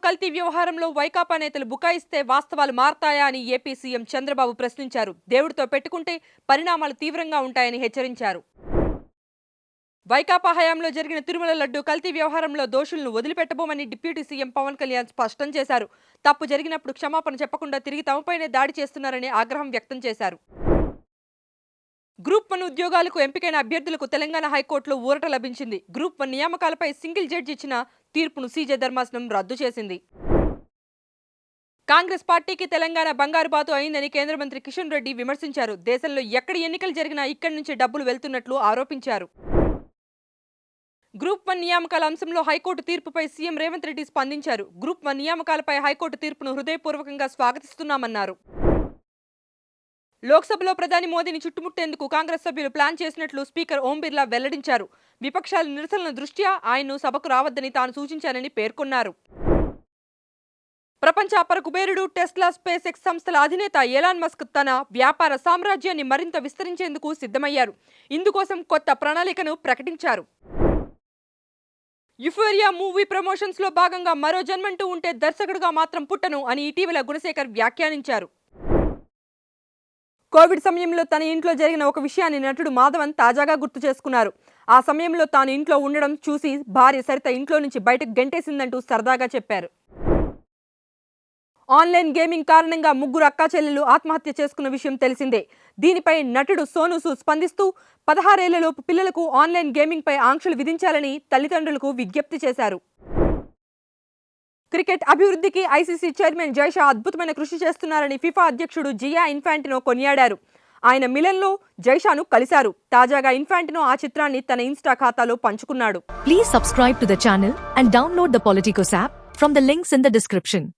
కల్తీ వ్యవహారంలో వైకాపా నేతలు బుకాయిస్తే వాస్తవాలు మారతాయా అని ఏపీ సీఎం చంద్రబాబు ప్రశ్నించారు. దేవుడితో పెట్టుకుంటే పరిణామాలు తీవ్రంగా ఉంటాయని హెచ్చరించారు. వైకాపా హయాంలో జరిగిన తిరుమల లడ్డు కల్తీ వ్యవహారంలో దోషులను వదిలిపెట్టబోమని డిప్యూటీ సీఎం పవన్ కళ్యాణ్ స్పష్టం చేశారు. తప్పు జరిగినప్పుడు క్షమాపణ చెప్పకుండా తిరిగి తమపైనే దాడి చేస్తున్నారని ఆగ్రహం వ్యక్తం చేశారు. గ్రూప్ 1 ఉద్యోగాలకు ఎంపికైన అభ్యర్థులకు తెలంగాణ హైకోర్టులో ఊరట లభించింది. గ్రూప్ 1 నియామకాలపై సింగిల్ జడ్జి ఇచ్చిన తీర్పును సీజే ధర్మాసనం రద్దు చేసింది. కాంగ్రెస్ పార్టీకి తెలంగాణ బంగారు బాతు అయిందని కేంద్ర మంత్రి కిషన్ రెడ్డి విమర్శించారు. దేశంలో ఎక్కడి ఎన్నికలు జరిగినా ఇక్కడి నుంచి డబ్బులు వెళ్తున్నట్లు ఆరోపించారు. గ్రూప్ 1 నియామకాల అంశంలో హైకోర్టు తీర్పుపై సీఎం రేవంత్ రెడ్డి స్పందించారు. గ్రూప్ 1 నియామకాలపై హైకోర్టు తీర్పును హృదయపూర్వకంగా స్వాగతిస్తున్నామన్నారు. లోక్సభలో ప్రధాని మోదీని చుట్టుముట్టేందుకు కాంగ్రెస్ సభ్యులు ప్లాన్ చేసినట్లు స్పీకర్ ఓం బిర్లా వెల్లడించారు. విపక్షాల నిరసనల దృష్ట్యా ఆయన్ను సభకు రావద్దని తాను సూచించానని పేర్కొన్నారు. ప్రపంచ అపర కుబేరుడు టెస్లా స్పేస్ ఎక్స్ సంస్థల అధినేత ఎలాన్ మస్క్ తన వ్యాపార సామ్రాజ్యాన్ని మరింత విస్తరించేందుకు సిద్ధమయ్యారు. ఇందుకోసం కొత్త ప్రణాళికను ప్రకటించారు. యుఫోరియా మూవీ ప్రమోషన్స్ లో భాగంగా మరో జన్మంటూ ఉంటే దర్శకుడుగా మాత్రం పుట్టను అని ఇటీవల గుణశేఖర్ వ్యాఖ్యానించారు. కోవిడ్ సమయంలో తన ఇంట్లో జరిగిన ఒక విషయాన్ని నటుడు మాధవన్ తాజాగా గుర్తు చేసుకున్నారు. ఆ సమయంలో తాను ఇంట్లో ఉండడం చూసి భార్య సరిత ఇంట్లో నుంచి బయటకు గెంటేసిందంటూ సరదాగా చెప్పారు. ఆన్లైన్ గేమింగ్ కారణంగా 3 అక్కా చెల్లెలు ఆత్మహత్య చేసుకున్న విషయం తెలిసిందే. దీనిపై నటుడు సోనూ సూద్ స్పందిస్తూ 16 ఏళ్లలోపు పిల్లలకు ఆన్లైన్ గేమింగ్ పై ఆంక్షలు విధించాలని తల్లిదండ్రులకు విజ్ఞప్తి చేశారు. క్రికెట్ అభివృద్ధికి ఐసీసీ చైర్మన్ జైషా అద్భుతమైన కృషి చేస్తున్నారని ఫిఫా అధ్యక్షుడు జియా ఇన్ఫాంటినో కొనియాడారు. ఆయన మిలన్లో జైషాను కలిశారు. తాజాగా ఇన్ఫాంటినో ఆ చిత్రాన్ని తన ఇన్స్టా ఖాతాలో పంచుకున్నాడు. Please subscribe to the channel and download the Politicos app from the links in the description.